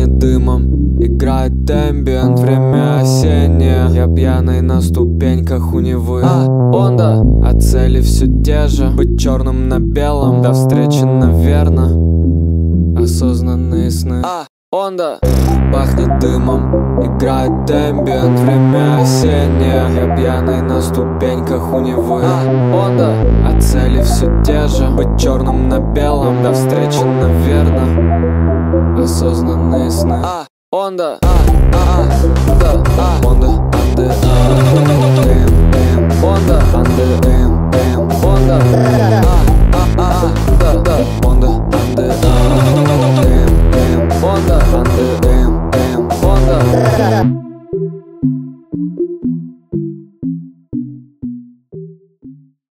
Пахнет дымом, играет эмбиент, время осеннее. Я пьяный на ступеньках у Невы. Онда, а цели все те же. Быть черным на белом, до встречи, наверно. Осознанные сны. Онда, пахнет дымом, играет эмбиент, время осеннее. Я пьяный на ступеньках у Невы. Онда, а цели все те же. Быть черным на белом, до встречи, наверно. Осознанные сны. Онда, Онда, Онда.